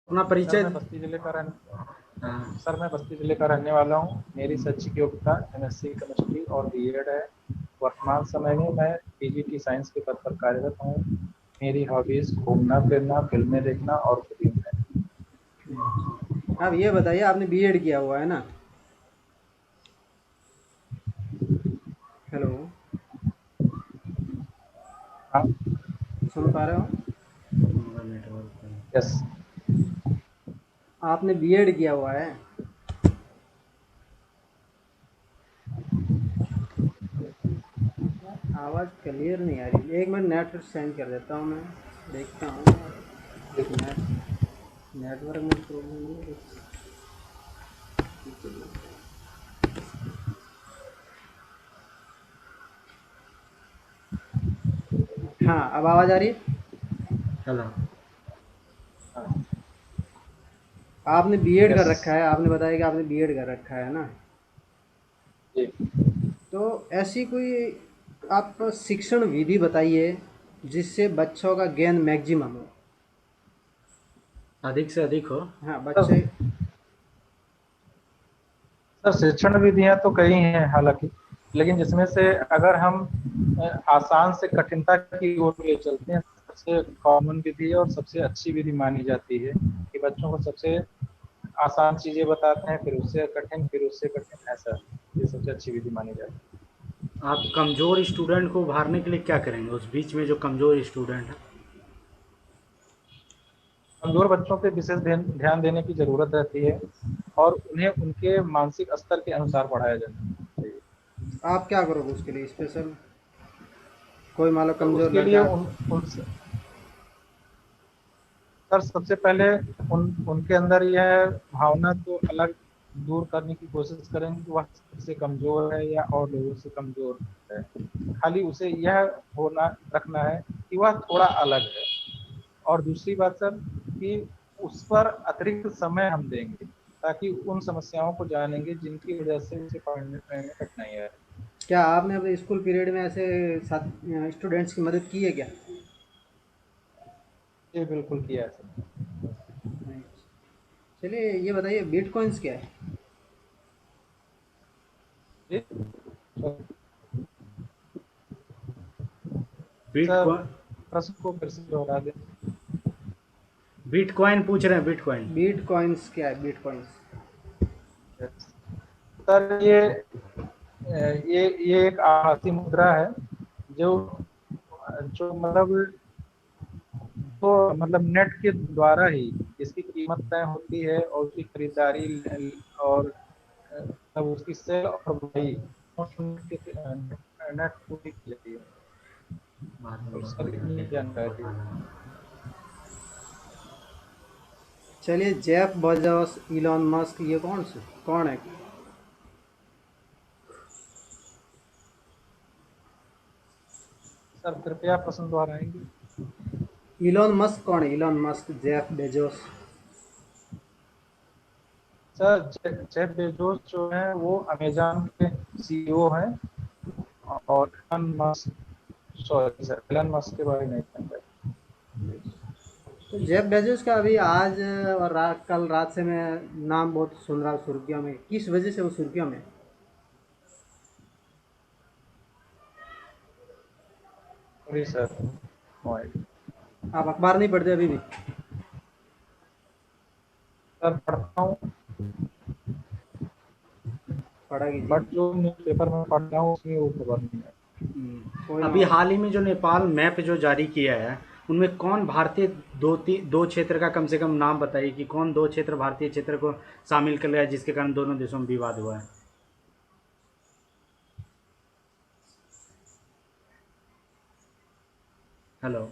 अपना सर परिचय। मैं बस्ती जिले का रहने हाँ। सर मैं बस्ती जिले का रहने वाला हूँ। मेरी शैक्षिक योग्यता एमएससी केमिस्ट्री और बीएड है। वर्तमान समय में मैं पीजीटी साइंस के पद पर कार्यरत हूँ। मेरी हॉबीज घूमना फिरना, फिल्में देखना और कुकिंग है। अब ये बताइए, आपने बीएड किया हुआ है ना? हेलो, हाँ। सुन पा रहे हो? नेटवर्क। यस। आपने बीएड किया हुआ है? आवाज़ क्लियर नहीं आ रही। एक मिनट, नेट चेंज कर देता हूँ मैं, देखता हूँ। नेट नेटवर्क में प्रॉब्लम है। हाँ, अब आवाज़ आ रही है? हेलो। आपने बीएड यस। कर रखा है, आपने बताया कि आपने बीएड कर रखा है ना? जी। तो ऐसी कोई आप शिक्षण विधि बताइए जिससे बच्चों का ज्ञान मैक्सिमम हो, अधिक से अधिक हो। हाँ, सर बच्चे। सर शिक्षण विधियां तो कई हैं हालांकि, लेकिन जिसमें से अगर हम आसान से कठिनता की ओर ले चलते हैं, सबसे कॉमन विधि और सबसे अच्छी विधि मानी जाती है कि बच्चों को सबसे आसान चीजें बताते हैं, फिर उससे कठिन, फिर उससे कठिन, ऐसा ये सबसे अच्छी विधि मानी जाती है। आप कमज़ोर स्टूडेंट को उभारने के लिए क्या करेंगे, उस बीच में जो कमज़ोर स्टूडेंट है? कमजोर बच्चों पे विशेष ध्यान देने की जरूरत रहती है और उन्हें उनके मानसिक स्तर के अनुसार पढ़ाया जाना चाहिए। आप क्या करोगे उसके लिए स्पेशल? कोई मान लो तो कमज़ोर उसके लिए लड़का। उनसे सर सबसे पहले उनके अंदर यह भावना तो अलग दूर करने की कोशिश करेंगे कि वह से कमजोर है या और लोगों से कमजोर है। खाली उसे यह होना रखना है कि वह थोड़ा अलग है। और दूसरी बात सर कि उस पर अतिरिक्त समय हम देंगे ताकि उन समस्याओं को जानेंगे जिनकी वजह से उसे पढ़ने में कठिनाई है। क्या आपने अपने स्कूल पीरियड में ऐसे साथ स्टूडेंट्स की मदद की है क्या? ये बिल्कुल किया है सर। नहीं। चलिए, ये बताइए, बिटकॉइंस क्या है? जी सर, बिटकॉइन। प्रश्न को फिर से दोहरा दें। बिटकॉइन पूछ रहे हैं, बिटकॉइन। बिटकॉइंस क्या है, बिटकॉइंस? सर ये एक आभासी मुद्रा है जो जो मतलब नेट के द्वारा ही इसकी कीमत तय होती है और उसकी खरीदारी और तब उसकी सेल और बाई नेट पूरी की जाती है। तो सर इतनी जानकारी है। चलिए, जेफ बेजोस, इलॉन मस्क, ये कौन है? सर कृपया प्रश्न दोहराएंगे। इलॉन मस्क कौन है? Elon Musk, Jeff Bezos. Sir Jeff Bezos जो है वो अमेजॉन के सीईओ हैं। और Elon Musk, sorry sir, Elon Musk के बारे में नहीं जानकारी। तो जेफ बेजोस का अभी आज और कल रात से मैं नाम बहुत सुन रहा हूँ सुर्खियों में। किस वजह से वो सुर्खियों में? Sorry sir, mobile. आप अखबार नहीं पढ़ते अभी भी? सर पढ़ता हूँ, पढ़ा कीजिए। बट जो न्यूज़पेपर में पढ़ता हूँ उसमें वो खबर नहीं है। अभी हाल ही में जो नेपाल मैप जो जारी किया है, उनमें कौन भारतीय, दो क्षेत्र का कम से कम नाम बताइए कि कौन दो क्षेत्र भारतीय क्षेत्र को शामिल कर लिया है, जिसके कारण दोनों देशों में विवाद हुआ है। हेलो।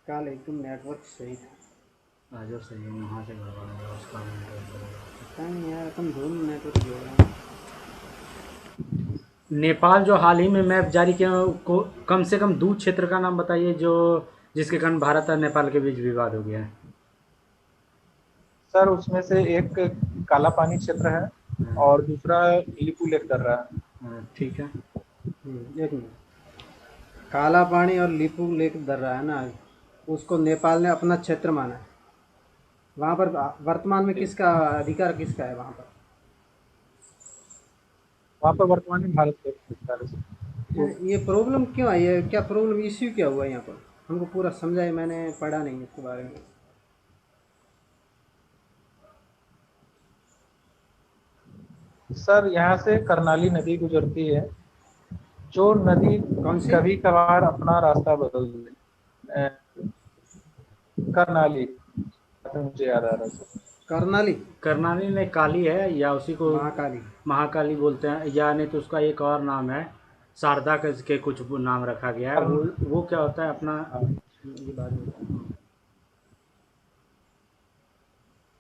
कल एकदम नेटवर्क सही था। आज और सही है, वहाँ से गड़बड़ है उसका नेटवर्क। पता नहीं यार, अपन दोनों नेटवर्क जोड़ रहे हैं। नेपाल जो हाल ही में मैप जारी किया को कम से कम दो क्षेत्र का नाम बताइए जो जिसके कारण भारत और नेपाल के बीच विवाद हो गया है। सर उसमें से एक काला पानी क्षेत्र है हाँ। और दूसरा इलिपुलेट कर रहा है। हाँ, ठीक है। एक मिनट। काला पानी और लीपू लेक दर्रा है ना, उसको नेपाल ने अपना क्षेत्र माना है। वहाँ पर वर्तमान में किसका अधिकार किसका है वहाँ पर? वहाँ पर वर्तमान में भारत के अधिकार है। तो ये प्रॉब्लम क्यों आई है, क्या प्रॉब्लम, इश्यू क्या हुआ यहाँ पर? हमको पूरा समझाए, मैंने पढ़ा नहीं इसके बारे में। सर यहाँ से कर्नाली नदी गुजरती है, जो नदी कौन सी? कभी कभार अपना रास्ता बदल दे। करनाली, मुझे याद आ रहा है। कर्नाली? कर्नाली में काली है, या उसी को महाकाली? महाकाली बोलते हैं, या नहीं तो उसका एक और नाम है, शारदा के कुछ नाम रखा गया है। वो क्या होता है अपना। हाँ ये बाद में बताऊँ।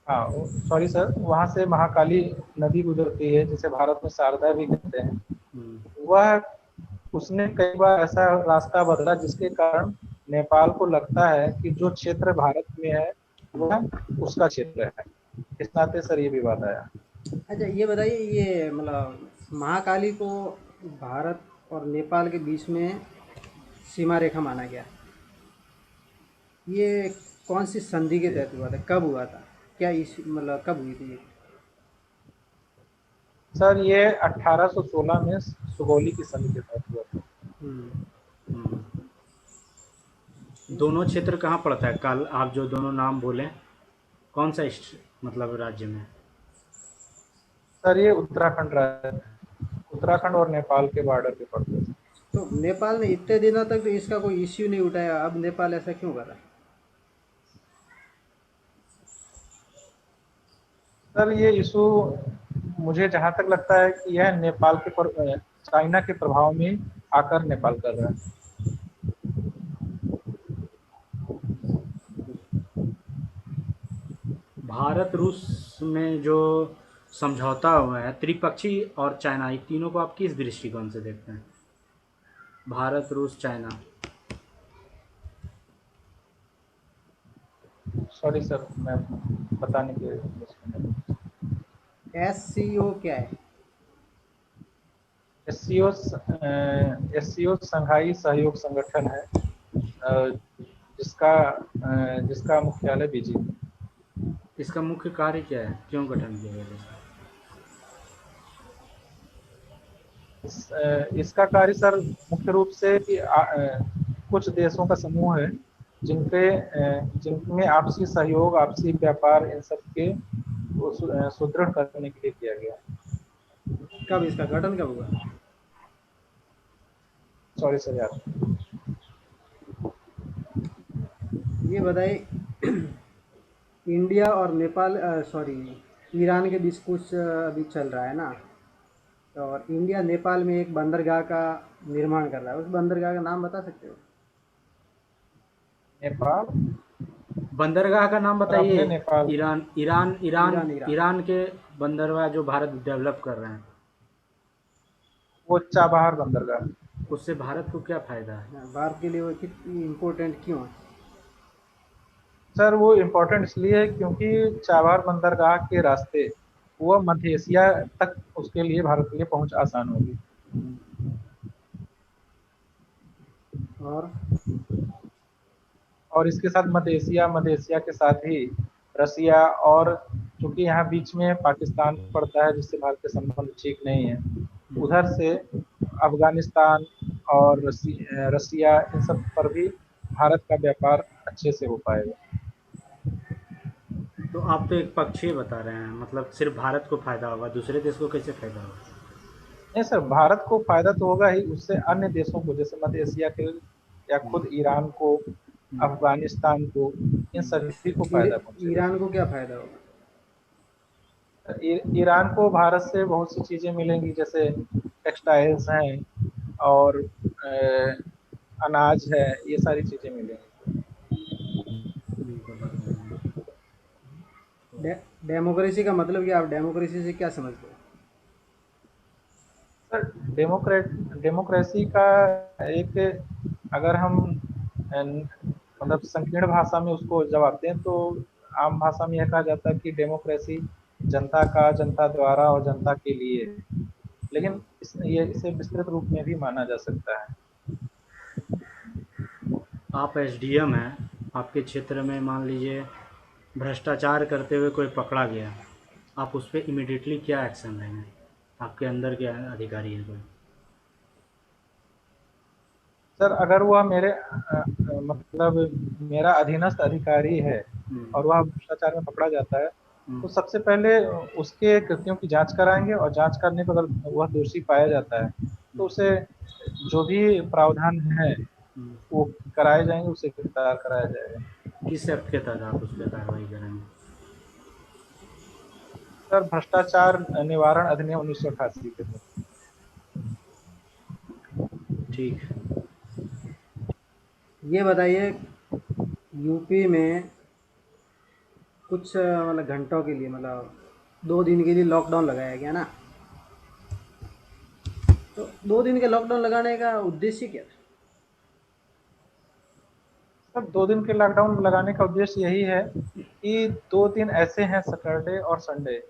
हाँ, सॉरी सर, वहाँ से महाकाली नदी गुजरती है, जिसे भारत में शारदा भी कहते हैं। हम्म, वह उसने कई बार ऐसा रास्ता बदला जिसके कारण नेपाल को लगता है कि जो क्षेत्र भारत में है हम्म। वह उसका क्षेत्र है। इस नाते सर ये विवाद आया। अच्छा ये बताइए, ये मतलब महाकाली को भारत और नेपाल के बीच में सीमा रेखा माना गया, ये कौन सी संधि के तहत हुआ था, कब हुआ था, क्या इस मतलब कब हुई थी ये? सर ये 1816 में सुगौली की संधि के तहत हुआ था। हम्म। हम्म। दोनों क्षेत्र कहाँ पड़ता है, काल आप जो दोनों नाम बोले, कौन सा मतलब राज्य में? सर ये उत्तराखंड राज्य, उत्तराखंड और नेपाल के बॉर्डर पे पड़ते हैं। तो नेपाल ने इतने दिनों तक तो इसका कोई इश्यू नहीं उठाया, अब नेपाल ऐसा क्यों कर रहा है? सर ये इशू मुझे जहाँ तक लगता है कि यह नेपाल के चाइना के प्रभाव में आकर नेपाल कर रहा है। भारत रूस में जो समझौता हुआ है त्रिपक्षीय और चाइना, ये तीनों को आप किस दृष्टिकोण से देखते हैं? भारत, रूस, चाइना। सॉरी सर, मैं बताने के लिए। SCO क्या है? एससीओ संघाई सहयोग संगठन है, जिसका जिसका मुख्यालय बीजिंग है। इसका मुख्य कार्य क्या है, क्यों गठन किया गया इसका? इसका कार्य सर मुख्य रूप से कि कुछ देशों का समूह है जिनमें आपसी सहयोग, आपसी व्यापार, इन सब के सुदृढ़ करने के लिए किया गया। कब इसका गठन कब हुआ? सॉरी सर यार। ये बताइए, इंडिया और नेपाल, सॉरी, ईरान के बीच कुछ अभी चल रहा है ना, और इंडिया नेपाल में एक बंदरगाह का निर्माण कर रहा है, उस बंदरगाह का नाम बता सकते हो? नेपाल, बंदरगाह का नाम और बताइए। अपने Nepal, Iran Iran Iran Iran, Iran. Iran के बंदरगाह जो भारत डेवलप कर रहे हैं, वो चाबहार बंदरगाह। उससे भारत को क्या फ़ायदा है? हाँ, भारत के लिए वो कितनी इम्पोर्टेंट क्यों है? सर वो इम्पोर्टेंट इसलिए है क्योंकि चाबहार बंदरगाह के रास्ते वो मध्य एशिया तक उसके लिए, भारत के लिए पहुंच आसान होगी। और और इसके साथ मध्य एशिया के साथ ही रसिया, और चूंकि यहाँ बीच में पाकिस्तान पड़ता है जिससे भारत के संबंध ठीक नहीं है, उधर से अफगानिस्तान और रसिया, इन सब पर भी भारत का व्यापार अच्छे से हो पाएगा। तो आप तो एक पक्षीय बता रहे हैं, मतलब सिर्फ भारत को फ़ायदा होगा, दूसरे देश को कैसे फ़ायदा होगा? नहीं सर, भारत को फायदा तो होगा ही, उससे अन्य देशों को जैसे मध्य एशिया के या हम्म, खुद ईरान को, हम्म, अफगानिस्तान को, इन हम्म। सभी को फायदा पहुंचेगा। ईरान को क्या फ़ायदा होगा? ईरान को भारत से बहुत सी चीजें मिलेंगी, जैसे टेक्सटाइल्स हैं और अनाज है, ये सारी चीजें मिलेंगी। बिल्कुल बताएंगे। डे, डेमोक्रेसी का मतलब क्या, आप डेमोक्रेसी से क्या समझते हो? सर डेमोक्रेसी का एक, अगर हम मतलब संकीर्ण भाषा में उसको जवाब दें तो आम भाषा में यह कहा जाता है कि डेमोक्रेसी जनता का, जनता द्वारा और जनता के लिए लेकिन ये इसे विस्तृत रूप में भी माना जा सकता है। आप एसडीएम हैं, आपके क्षेत्र में मान लीजिए भ्रष्टाचार करते हुए कोई पकड़ा गया, आप उस पर इमिडिएटली क्या एक्शन लेंगे? आपके अंदर के अधिकारी है कोई? सर अगर वह मेरे मतलब मेरा अधीनस्थ अधिकारी है हम्म, और वह भ्रष्टाचार में पकड़ा जाता है, हम्म, तो सबसे पहले उसके कृत्यों की जांच कराएंगे और जांच करने पर अगर वह दोषी पाया जाता है तो उसे जो भी प्रावधान है हम्म। वो कराए जाएंगे, उसे गिरफ्तार कराया जाएगा। किस एक्ट के तहत आप उस पर कार्रवाई करेंगे? सर भ्रष्टाचार निवारण अधिनियम 1988 के तहत। ठीक। ये बताइए, यूपी में कुछ मतलब घंटों के लिए, मतलब 2 दिन के लिए लॉकडाउन लगाया गया ना, तो 2 दिन के लॉकडाउन लगाने का उद्देश्य क्या था? सर 2 दिन के लॉकडाउन लगाने का उद्देश्य यही है कि 2 दिन ऐसे हैं, सैटरडे और संडे,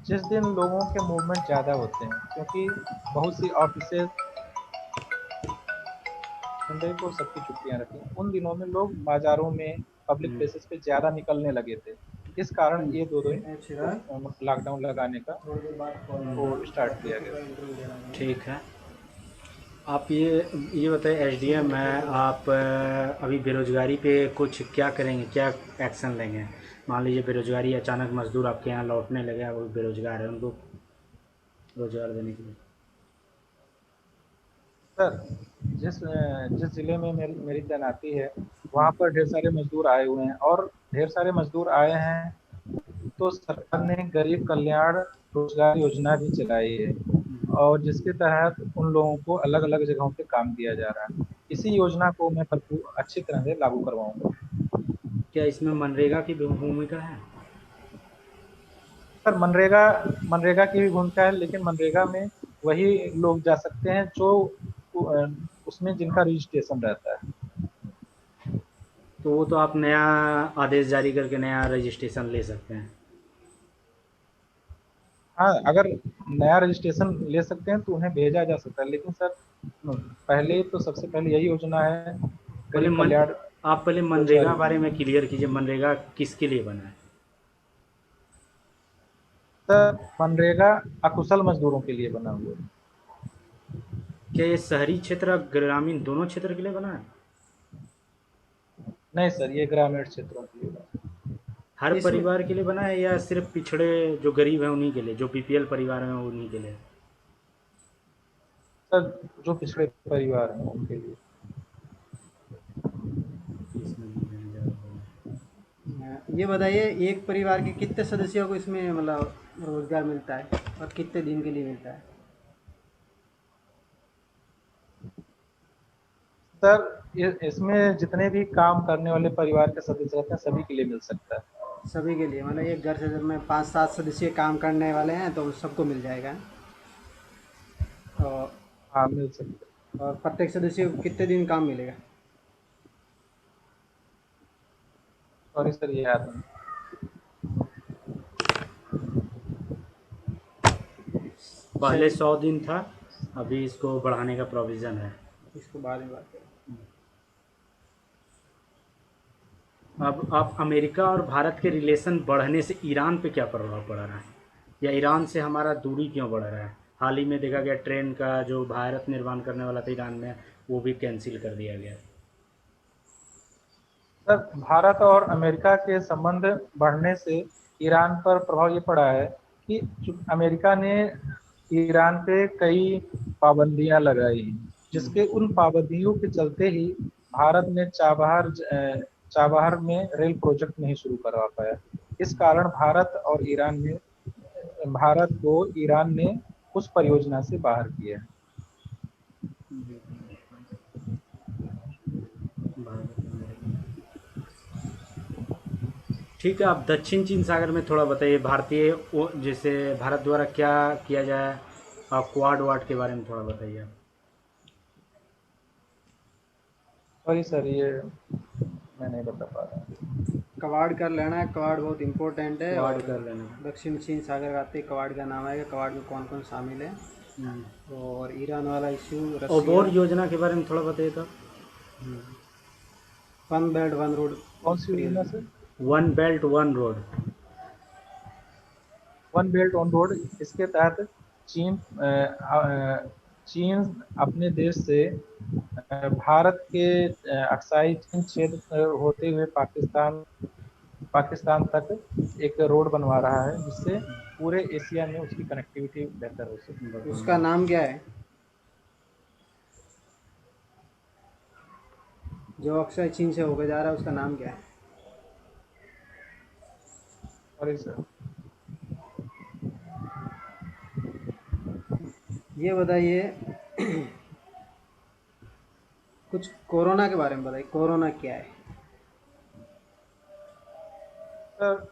जिस दिन लोगों के मूवमेंट ज़्यादा होते हैं, क्योंकि बहुत सी ऑफिसेज संडे को सबकी छुट्टियां रखी, उन दिनों में लोग बाजारों में पब्लिक हम्म, प्लेसेस पे ज़्यादा निकलने लगे थे। इस कारण ये 2 दिन चिराग, लॉकडाउन लगाने का थोड़ी देर बाद कॉल वो आएगा, स्टार्ट किया डॉक्टर गया। का इंटरव्यू लेना है। ठीक है। आप ये बताइए, एसडीएम है आप, अभी बेरोजगारी पे कुछ क्या करेंगे, क्या एक्शन लेंगे? मान लीजिए बेरोजगारी, अचानक मजदूर आपके यहाँ लौटने लगे, वो बेरोजगार है, उनको रोजगार देने के लिए। सर जिस जिले में मेरी मेरी तैनाती है वहाँ पर ढेर सारे मजदूर आए हुए हैं, और ढेर सारे मजदूर आए हैं तो सरकार ने गरीब कल्याण रोजगार योजना भी चलाई है, और जिसके तहत उन लोगों को अलग अलग जगहों पे काम दिया जा रहा है। इसी योजना को मैं भरपूर अच्छी तरह से लागू करवाऊंगा। क्या इसमें मनरेगा की भूमिका है? सर मनरेगा मनरेगा की भी भूमिका है, लेकिन मनरेगा में वही लोग जा सकते हैं जो अ, उसमें जिनका रजिस्ट्रेशन रहता है। तो वो तो आप नया आदेश जारी करके नया रजिस्ट्रेशन ले सकते हैं। हाँ, अगर नया रजिस्ट्रेशन ले सकते हैं तो उन्हें भेजा जा सकता है, लेकिन सर पहले तो सबसे पहले यही योजना है, पहले गरीब कल्याण आप पहले रोजगार मनरेगा बारे में योजना। क्लियर कीजिए, मनरेगा किसके लिए बना है? सर मनरेगा अकुशल मजदूरों के लिए बना हुआ है। क्या ये शहरी क्षेत्र और ग्रामीण दोनों क्षेत्र के लिए बना है? नहीं सर, ये ग्रामीण क्षेत्रों के लिए बना है। हर इसमें परिवार के लिए बना है या सिर्फ पिछड़े जो गरीब हैं उन्हीं के लिए, जो बीपीएल परिवार हैं उन्हीं के लिए? सर जो पिछड़े परिवार हैं उनके लिए। इसमें भी मैंने ज़्यादा बोला। ये बताइए, एक परिवार के कितने सदस्यों को इसमें मतलब रोजगार मिलता है और कितने दिन के लिए मिलता है? सर इसमें जितने भी काम करने वाले परिवार के सदस्य रहते हैं सभी के लिए मिल सकता है। सभी के लिए, मतलब एक घर से जब में 5-7 सदस्य काम करने वाले हैं तो सबको मिल जाएगा। और हाँ मिल सकता है। और प्रत्येक सदस्य को कितने दिन काम मिलेगा? सॉरी सर, ये याद नहीं। पहले चलिए, 100 दिन था, अभी इसको बढ़ाने का प्रोविज़न है। इसको बाद में बात करें। अब आप अमेरिका और भारत के रिलेशन बढ़ने से ईरान पे क्या प्रभाव पड़ रहा है, या ईरान से हमारा दूरी क्यों बढ़ रहा है? हाल ही में देखा गया ट्रेन का जो भारत निर्माण करने वाला था ईरान में, वो भी कैंसिल कर दिया गया। सर भारत और अमेरिका के संबंध बढ़ने से ईरान पर प्रभाव ये पड़ा है कि अमेरिका ने ईरान पे कई पाबंदियां लगाई, जिसके उन पाबंदियों के चलते ही भारत ने चाबहार में रेल प्रोजेक्ट नहीं शुरू करवा पाया। इस कारण भारत को ईरान ने उस परियोजना से बाहर किया। भारत अमेरिका। ठीक है, आप दक्षिण चीन सागर में थोड़ा बताइए, भारतीय जैसे भारत द्वारा क्या किया जाए, आप क्वाड वाड के बारे में थोड़ा बताइए आप। सॉरी सर, ये मैं नहीं बता पा रहा। कवाड़ कर लेना है, कवाड़ बहुत इम्पोर्टेंट है। क्वाड और कर लेना। दक्षिण चीन सागर का आते ही कवाड़ का नाम आएगा, कवाड़ में कौन कौन शामिल है। और ईरान वाला इशू, ओबोर रसिया, योजना के बारे में थोड़ा बताइए तो। वन बेल्ट वन रोड कौन सी योजना से? One belt one road. One belt one road, इसके तहत चीन चीन अपने देश से भारत के अक्साई चीन क्षेत्र होते हुए पाकिस्तान तक एक रोड बनवा रहा है, जिससे पूरे एशिया में उसकी कनेक्टिविटी बेहतर हो सके। उसका नाम क्या है? जो अक्सर चीन से होकर जा रहा है उसका नाम क्या है? और इस ये बताइए कुछ कोरोना के बारे में बताइए, कोरोना क्या है? सर,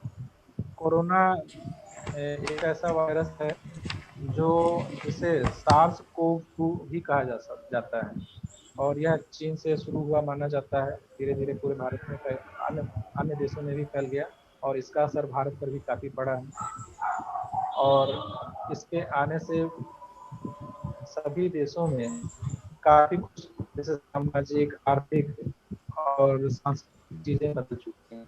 कोरोना एक ऐसा वायरस है जो जिसे सार्स कोव 2 भी कहा जाता है, और यह चीन से शुरू हुआ माना जाता है। धीरे धीरे पूरे भारत में अन्य अन्य देशों में भी फैल गया, और इसका असर भारत पर भी काफ़ी पड़ा है। और इसके आने से सभी देशों में काफ़ी कुछ, जैसे सामाजिक, आर्थिक और सांस्कृतिक चीज़ें बदल चुकी हैं।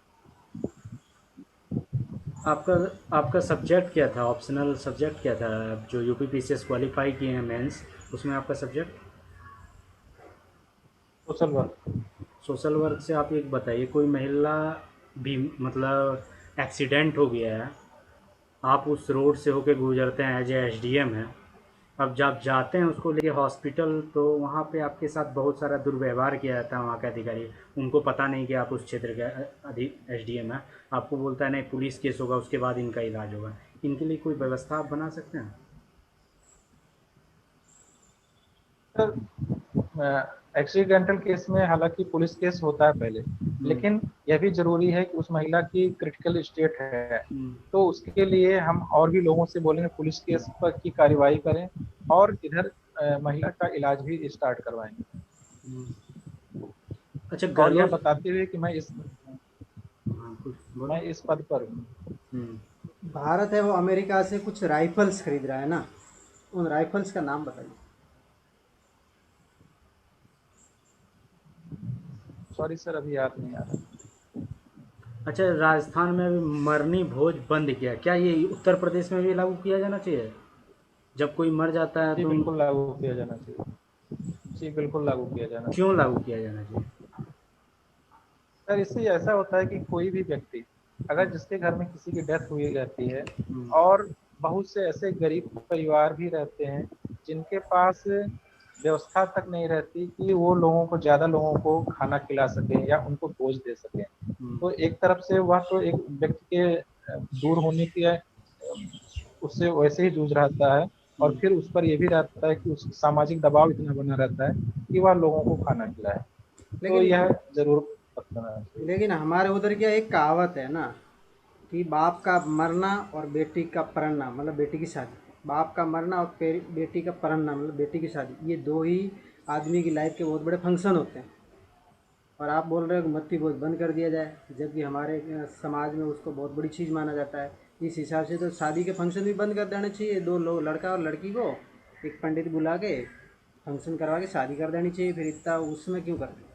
आपका आपका सब्जेक्ट क्या था, ऑप्शनल सब्जेक्ट क्या था? आप जो यूपीपीसीएस क्वालिफाई किए हैं मेंस, उसमें आपका subject social work. Social work से आप एक बताइए, कोई महिला भी मतलब एक्सीडेंट हो गया है, आप उस रोड से होके गुजरते हैं, एज ए एसडीएम है, अब जब जाते हैं उसको लेके हॉस्पिटल, तो वहाँ पे आपके साथ बहुत सारा दुर्व्यवहार किया जाता है वहाँ के अधिकारी। उनको पता नहीं कि आप उस क्षेत्र के अधिक एसडीएम हैं, आपको बोलता है नहीं पुलिस केस होगा उसके बाद इनका इलाज होगा। इनके लिए कोई व्यवस्था आप बना सकते हैं? सर, एक्सीडेंटल केस में हालांकि पुलिस केस होता है पहले, लेकिन यह भी जरूरी है कि उस महिला की क्रिटिकल स्टेट है, तो उसके लिए हम और भी लोगों से बोलेंगे पुलिस केस पर की कार्रवाई करें, और इधर महिला का इलाज भी स्टार्ट करवाएंगे। अच्छा, और यह गर्ल्स। बताते हुए कि हाँ, कुछ बोलो। मैं इस पद पर हूँ। भारत है वो अमेरिका से कुछ राइफल्स खरीद रहा है ना, उन राइफल्स का नाम बताइए। सॉरी सर, अभी याद नहीं आ रहा। अच्छा, राजस्थान में अभी मरनी भोज बंद किया, क्या ये उत्तर प्रदेश में भी लागू किया जाना चाहिए? जब कोई मर जाता है जी तो बिल्कुल लागू किया जाना चाहिए। जी बिल्कुल लागू किया जाना क्यों चाहिए। लागू किया जाना चाहिए? सर, इससे ऐसा होता है कि कोई भी व्यक्ति, अगर जिसके घर में किसी की डेथ हुई रहती है, हम्म, और बहुत से ऐसे गरीब परिवार भी रहते हैं जिनके पास व्यवस्था तक नहीं रहती कि वो लोगों को, ज़्यादा लोगों को खाना खिला सकें या उनको भोज दे सकें, हम्म, तो एक तरफ से वह तो एक व्यक्ति के दूर होने की उससे वैसे ही जूझ रहता है, और हम्म। फिर उस पर यह भी रहता है कि उस सामाजिक दबाव इतना बना रहता है कि वह लोगों को खाना खिलाए। तो लेकिन यह जरूर बताना चाहिए। लेकिन हमारे उधर क्या एक कहावत है ना कि बाप का मरना और बेटी का परणना, मतलब बेटी की शादी, बाप का मरना और बेटी का परणना मतलब बेटी की शादी, ये दो ही आदमी की लाइफ के बहुत बड़े फंक्शन होते हैं। और आप बोल रहे हो कि मत्ती भोज बंद कर दिया जाए, जबकि हमारे समाज में उसको बहुत बड़ी चीज़ माना जाता है। इस हिसाब से तो शादी के फंक्शन भी बंद कर देने चाहिए, दो लोग, लड़का और लड़की को एक पंडित बुला के फंक्शन करवा के शादी कर देनी चाहिए, फिर इतना उसमें क्यों करते हैं?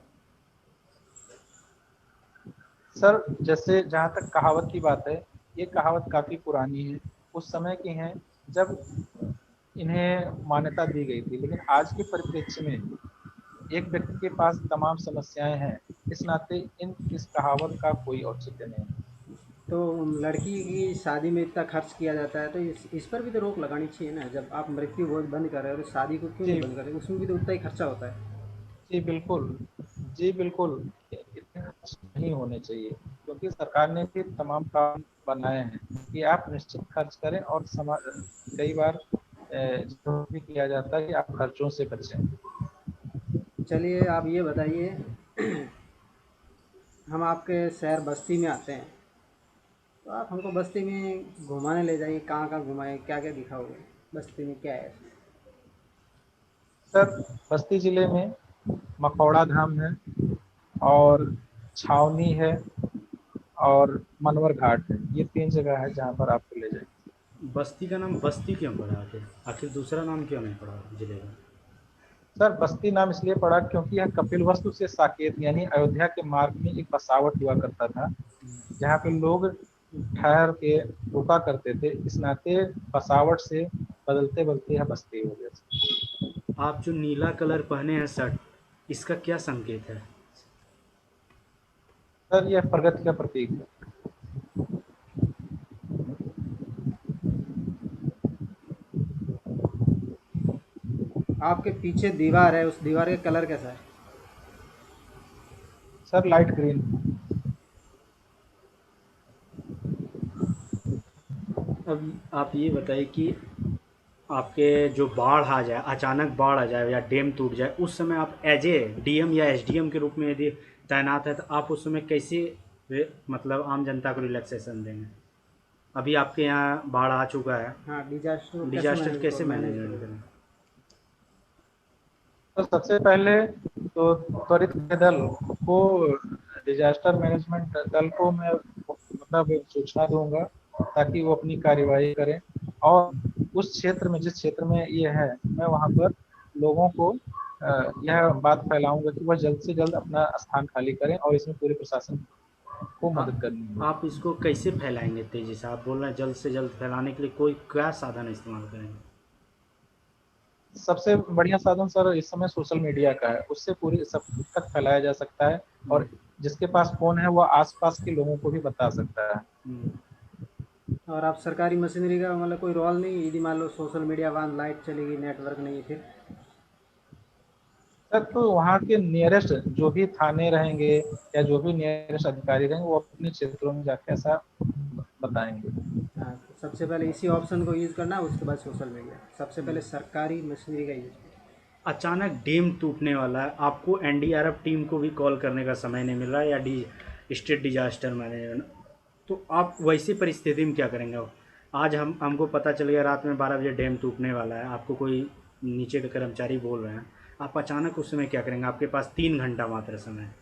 सर, जैसे जहाँ तक कहावत की बात है, ये कहावत काफ़ी पुरानी है, उस समय की है जब इन्हें मान्यता दी गई थी। लेकिन आज के परिप्रेक्ष्य में एक व्यक्ति के पास तमाम समस्याएं हैं, इस नाते इस कहावत का कोई औचित्य नहीं है। तो लड़की की शादी में इतना खर्च किया जाता है, तो इस पर भी तो रोक लगानी चाहिए ना। जब आप मृत्यु भोज बंद कर रहे हो तो शादी को क्यों नहीं जी बंद कर रहे? उसमें भी तो उतना ही खर्चा होता है। जी बिल्कुल। जी बिल्कुल, इतने खर्च नहीं होने चाहिए, क्योंकि सरकार ने भी तमाम काम बनाए हैं कि आप निश्चित खर्च करें, और कई बार जो भी किया जाता है कि आप खर्चों से बचें। चलिए आप ये बताइए हम आपके शहर बस्ती में आते हैं, तो आप हमको बस्ती में घुमाने ले जाइए, कहाँ कहाँ घुमाएं, क्या क्या दिखाओगे? बस्ती में क्या है? सर, बस्ती जिले में मखौड़ा धाम है, और छावनी है, और मनवर घाट है। ये 3 जगह है जहाँ पर आपको ले जाएंगे। बस्ती का नाम बस्ती क्यों पड़ा आखिर? आखिर दूसरा नाम क्यों नहीं पड़ा जिले का? सर बस्ती नाम इसलिए पड़ा क्योंकि यह कपिलवस्तु से साकेत यानी अयोध्या के मार्ग में एक बसावट हुआ करता था, जहाँ पे लोग ठहर के रुका करते थे। इस नाते बसावट से बदलते बदलते यह बस्ती हो गया। आप जो नीला कलर पहने हैं शर्ट, इसका क्या संकेत है? सर यह प्रगति का प्रतीक है। आपके पीछे दीवार है, उस दीवार का कलर कैसा है? Sir light green. अब आप ये बताइए कि आपके जो बाढ़ आ जाए, अचानक बाढ़ आ जाए या डैम टूट जाए, उस समय आप एज ए डीएम या एसडीएम के रूप में यदि तैनात है तो आप उस समय कैसे मतलब आम जनता को रिलैक्सेशन देंगे? अभी आपके यहाँ बाढ़ आ चुका है, हाँ, डिजास्टर डिजास्टर कैसे मैनेज मैनेजमेंट करोगे? करें? तो सबसे पहले तो त्वरित दल को, डिजास्टर मैनेजमेंट दल को मैं मतलब सूचना दूंगा ताकि वो अपनी कार्यवाही करें, और उस क्षेत्र में, जिस क्षेत्र में ये है, मैं वहाँ पर लोगों को यह बात फैलाऊंगा कि वह जल्द से जल्द अपना स्थान खाली करें और इसमें पूरे प्रशासन को मदद करनी है। आप इसको कैसे फैलाएंगे तेजी से? आप बोल रहे हैं जल्द से जल्द फैलाने के लिए कोई क्या साधन इस्तेमाल करेंगे? सबसे बढ़िया साधन सर इस समय सोशल मीडिया का है, उससे पूरी सब तक फैलाया जा सकता है, और जिसके पास फोन है वह आसपास के लोगों को भी बता सकता है। और आप सरकारी मशीनरी का मतलब कोई रोल नहीं, यदि मान लो सोशल मीडिया बंद, लाइट चलेगी, नेटवर्क नहीं है, फिर? सर तो वहाँ के नियरेस्ट जो भी थाने रहेंगे या जो भी नियरेस्ट अधिकारी रहेंगे वो अपने क्षेत्रों में जाके ऐसा बताएंगे। हाँ, तो सबसे पहले इसी ऑप्शन को यूज़ करना है, उसके बाद सोशल मीडिया। सबसे पहले सरकारी मशीनरी का यूज़। अचानक डैम टूटने वाला है, आपको एनडीआरएफ टीम को भी कॉल करने का समय नहीं मिल रहा है या डी स्टेट डिजास्टर मैनेजमेंट, तो आप वैसी परिस्थिति में क्या करेंगे? अब आज हमको पता चल गया रात में 12 बजे डैम टूटने वाला है, आपको कोई नीचे के कर्मचारी बोल रहे हैं, आप अचानक उस समय क्या करेंगे? आपके पास 3 घंटा मात्र समय है।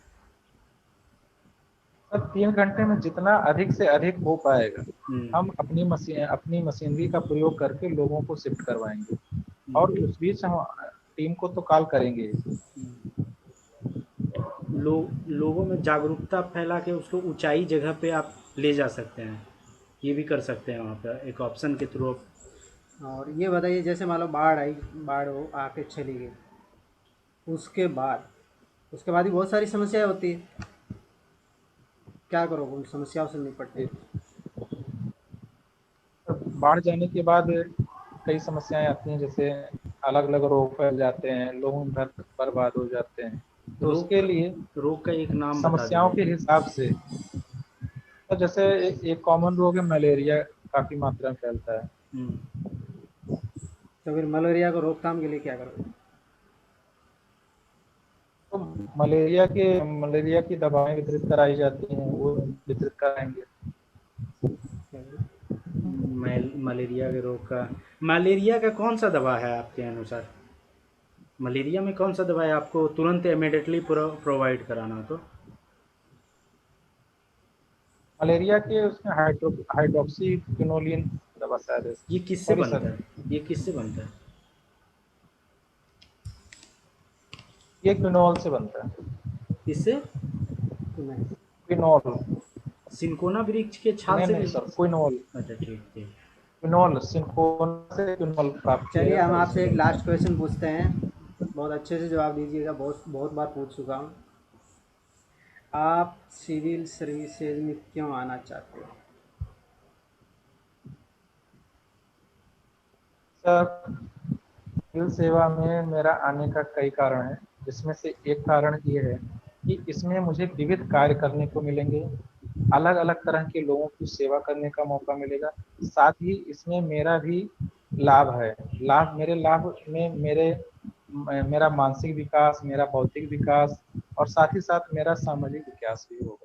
सर 3 घंटे में जितना अधिक से अधिक हो पाएगा हम्म, हम अपनी मशीनरी का प्रयोग करके लोगों को शिफ्ट करवाएंगे, और हम्म, उस बीच हम टीम को तो कॉल करेंगे ही। हम्म। लोगों में जागरूकता फैला के उसको ऊंचाई जगह पे आप ले जा सकते हैं, ये भी कर सकते हैं वहाँ पर एक ऑप्शन के थ्रू। और ये बताइए, जैसे मान लो बाढ़ आई, बाढ़ हो आके चली गई, उसके बाद भी बहुत सारी समस्याएं होती है। क्या करोगे उन समस्याओं से निपटने के लिए? बाढ़ जाने के बाद कई समस्याएं आती हैं, जैसे अलग अलग रोग फैल जाते हैं, लोगों घर बर्बाद हो जाते हैं। तो उसके लिए रोग का एक नाम बता समस्याओं दीजिए। के हिसाब से, तो जैसे एक कॉमन रोग है मलेरिया, काफी मात्रा में फैलता है। हम्म, तो फिर मलेरिया को रोकथाम के लिए क्या करोगे? तो मलेरिया की दवाएं वितरित कराई जाती हैं, वो वितरित कराएंगे। मलेरिया के रोग का, मलेरिया का कौन सा दवा है आपके अनुसार? मलेरिया में कौन सा दवा है आपको तुरंत इमिडिएटली प्रोवाइड कराना हो तो? मलेरिया के उसमें हाइड्रोक्सी क्विनोलिन दवा शायद है। ये किससे सॉरी बनता सर, है? ये किससे बनता है? ये क्विनोल से बनता है। इससे नहीं। क्विनोल। सिंकोना वृक्ष के छाल नहीं से नहीं भी? सर, क्विनोल। अच्छा, ठीक ठीक। क्विनोल सिंकोना से क्विनोल प्राप्त किया चलिए, हम जाता है, आपसे उससे एक बनता लास्ट क्वेश्चन पूछते हैं, बहुत अच्छे से जवाब दीजिएगा, बहुत बहुत बार पूछ चुका हूँ। आप सिविल सर्विसेज में क्यों आना चाहते हो? है। सर सिविल सेवा में मेरा आने का कई कारण है, जिसमें से एक कारण ये है कि इसमें मुझे विविध कार्य करने को मिलेंगे, अलग अलग तरह के लोगों की सेवा करने का मौका मिलेगा। साथ ही इसमें मेरा भी लाभ है। लाभ में मेरा मानसिक विकास, मेरा बौद्धिक विकास, और साथ ही साथ मेरा सामाजिक विकास भी होगा।